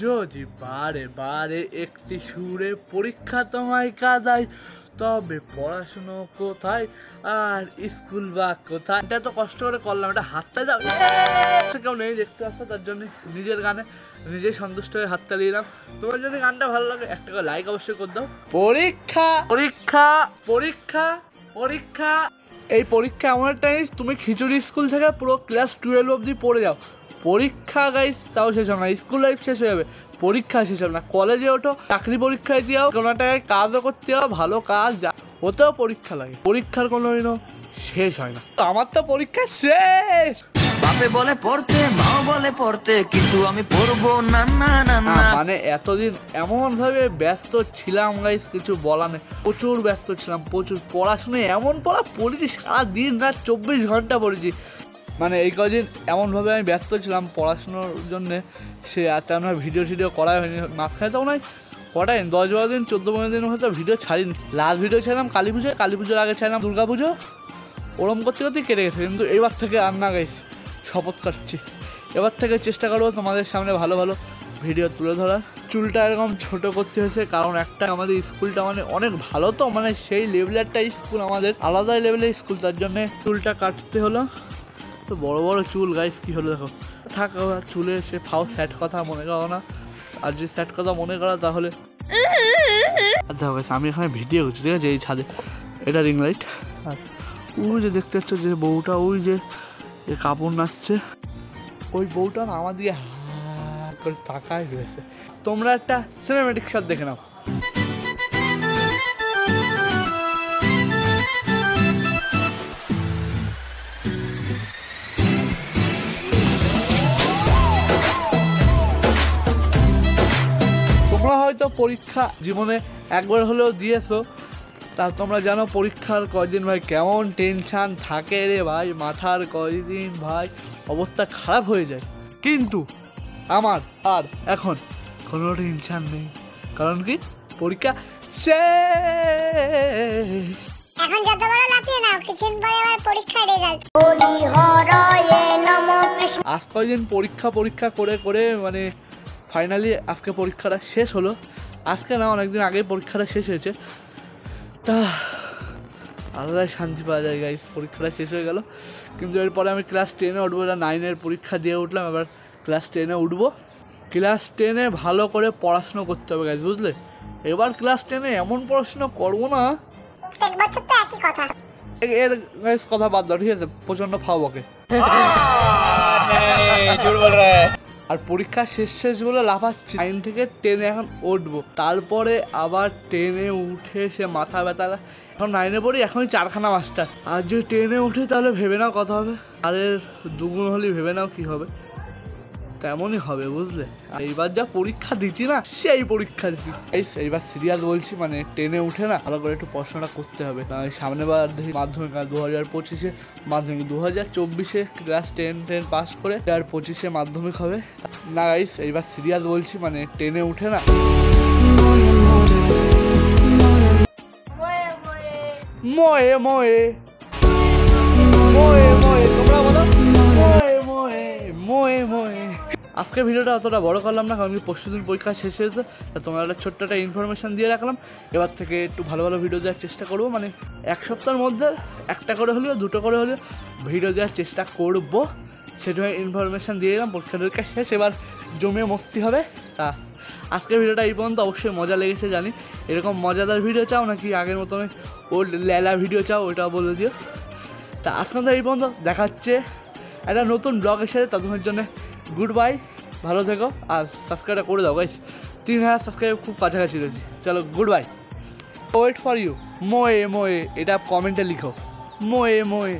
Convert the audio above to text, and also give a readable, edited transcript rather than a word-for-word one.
যদি বারে বারে একটি সুরে পরীক্ষা তোমায় কাঁদায়, তবে পড়াশুনো কোথায় আর স্কুল বা কোথায়? এটা তো কষ্ট করে করলাম, এটা হাতটা যাও কেউ নেই দেখতে আসছে, তার জন্য নিজের গানে নিজেই সন্তুষ্ট হয়ে হাতটা দিলাম। তোমার যদি গানটা ভালো লাগে একটা করে লাইক অবশ্যই করে দাও। পরীক্ষা পরীক্ষা পরীক্ষা পরীক্ষা, এই পরীক্ষা এমন একটা জিনিস, তুমি খিচুড়ি স্কুল থেকে পুরো ক্লাস 12 অবধি পড়ে যাও, পরীক্ষা গাইস তাও শেষ হবে না, স্কুল লাইফ শেষ হয়ে যাবে, পরীক্ষা শেষ হবে না। কলেজে ওঠো, চাকরি পরীক্ষায় দিও, কোনো একটা কাজও করতে হবে, ভালো কাজ যা ওতেও পরীক্ষা লাগে, পরীক্ষার কোনো শেষ হয় না। আমার তো পরীক্ষা শেষ। বাপে বলে পড়তে, মা বলে পড়তে, কিন্তু আমি পড়বো না না না না। মানে এতদিন এমন ভাবে ব্যস্ত ছিলাম গাইস, কিছু বলা নেই, প্রচুর ব্যস্ত ছিলাম, প্রচুর পড়াশোনায় এমন পড়েছি, সারাদিন রাত 24 ঘন্টা পড়েছি। মানে এই কদিন এমনভাবে আমি ব্যস্ত ছিলাম পড়াশোনার জন্যে, সে আর তেমন ভিডিও করাই হয়নি। মাঝখানে তো মনে হয় কটাই 10-12 দিন 14-15 দিন হয়তো ভিডিও ছাড়িনি। লাস্ট ভিডিও ছাড়লাম কালী পুজোয়, কালী পুজোর আগে ছাড়লাম দুর্গা পুজো, ওরম করতে করতে কেটে গেছে। কিন্তু এবার থেকে আর না গাইস, শপথ কাটছি, এবার থেকে চেষ্টা করবো তোমাদের সামনে ভালো ভালো ভিডিও তুলে ধরার। চুলটা এরকম ছোট করতে হয়েছে কারণ একটা আমাদের স্কুলটা মানে অনেক ভালো, তো মানে সেই লেভেলেরটা স্কুল, আমাদের আলাদা লেভেলের স্কুল, তার জন্যে চুলটা কাটতে হলো। তো বড় বড় চুল গাইস, কি হলো দেখো, থাক চুলে সে ফাও স্যাট কথা মনে করো না, আর যদি স্যাট কথা মনে করো তাহলে দেখো গাইস, আমি এখানে ভিডিও করছি ঠিক আছে, এই ছাদে, এটা রিং লাইট, আর ওই যে দেখতে পাচ্ছ যে বউটা, ওই যে কাপড় নাচছে, ওই বউটা না আমার দিকে হা করে তাকায় রয়েছে। তোমরা একটা সিনেমেটিক শট দেখে নাও। তোমরা হয়তো পরীক্ষা জীবনে একবার হলেও দিয়েছো, তা তোমরা জানো পরীক্ষার কয়দিন ভাই কেমন টেনশান থাকে রে ভাই, মাথার কয়দিন ভাই অবস্থা খারাপ হয়ে যায়। কিন্তু আমার আর এখন কোনো টেনশান নেই, কারণ কি পরীক্ষা শেষ। এখন যত বড় লাফিয়ে নাও, কিছুদিন পরে আবার পরীক্ষার রেজাল্ট। আজ কয়দিন পরীক্ষা করে করে মানে ফাইনালি আজকে পরীক্ষাটা শেষ হলো। আজকে না, অনেকদিন আগে পরীক্ষাটা শেষ হয়েছে, তা আলাদাই শান্তি পাওয়া যায় গাইস। পরীক্ষাটা শেষ হয়ে গেল, কিন্তু এরপরে আমি ক্লাস 10-এ উঠবো। এটা 9-এর পরীক্ষা দিয়ে উঠলাম, এবার ক্লাস 10-এ উঠবো। ক্লাস 10-এ ভালো করে পড়াশুনো করতে হবে গাইস, বুঝলে? এবার ক্লাস 10-এ এমন পড়াশুনো করবো না, এর গাইস কথা বাদ দাও ঠিক আছে, প্রচণ্ড ফাও বকে। আর পরীক্ষা শেষ বলে লাফাচ্ছি, 9 থেকে 10-এ এখন উঠবো, তারপরে আবার 10-এ উঠে সে মাথা ব্যথা। এখন 9-এ পড়ি, এখনই 4খানা মাস্টার, আর যদি 10-এ উঠে তাহলে ভেবে নাও কত হবে, আর এর দুগুণ হলে ভেবে নাও কি হবে, তেমনই হবে বুঝলে। এইবার যা পরীক্ষা দিচ্ছি না, সেই পরীক্ষা দিচ্ছি এইবার সিরিয়াস বলছি, মানে 10-এ উঠে না ভালো করে একটু পড়াশোনাটা করতে হবে। সামনে বার দেখি মাধ্যমিক, আর 2025-এ মাধ্যমিক, 2024-এ ক্লাস 10 পাস করে আর 25-এ মাধ্যমিক হবে না গাইস। এইবার সিরিয়াস বলছি, মানে 10-এ উঠে না ময়ে ময়ে ময়ে ময়ে, তোমরা বলো ময়ে ময়ে ময়ে ময়ে। আজকে ভিডিওটা অতটা বড় করলাম না, কারণ কি পরশুদিন পরীক্ষা শেষ হয়েছে, তা তোমরা একটা ছোট্ট একটা ইনফরমেশান দিয়ে রাখলাম। এবার থেকে একটু ভালো ভালো ভিডিও দেওয়ার চেষ্টা করবো, মানে এক সপ্তাহের মধ্যে একটা করে হলেও, দুটো করে হলেও ভিডিও দেওয়ার চেষ্টা করবো। সেটা ইনফরমেশান দিয়ে দিলাম, পরীক্ষা শেষ, এবার জমিয়ে মস্তি হবে। তা আজকের ভিডিওটা এই পর্যন্ত, অবশ্যই মজা লেগেছে জানি। এরকম মজাদার ভিডিও চাও নাকি আগের মতো ওল্ড লেলা ভিডিও চাও, ওইটাও বলে দিও। তা আজকে তো এই পর্যন্ত, দেখা হচ্ছে একটা নতুন ব্লগের সাথে, ততক্ষণের জন্য গুড বাই, ভালো থেকো, আর সাবস্ক্রাইবটা করে দাও গাইস, 3000 সাবস্ক্রাইব খুব কাছাকাছি রয়েছে। চলো good bye, wait for you, মোয়ে মোয়ে, এটা কমেন্টে লিখো, মোয়ে মোয়ে।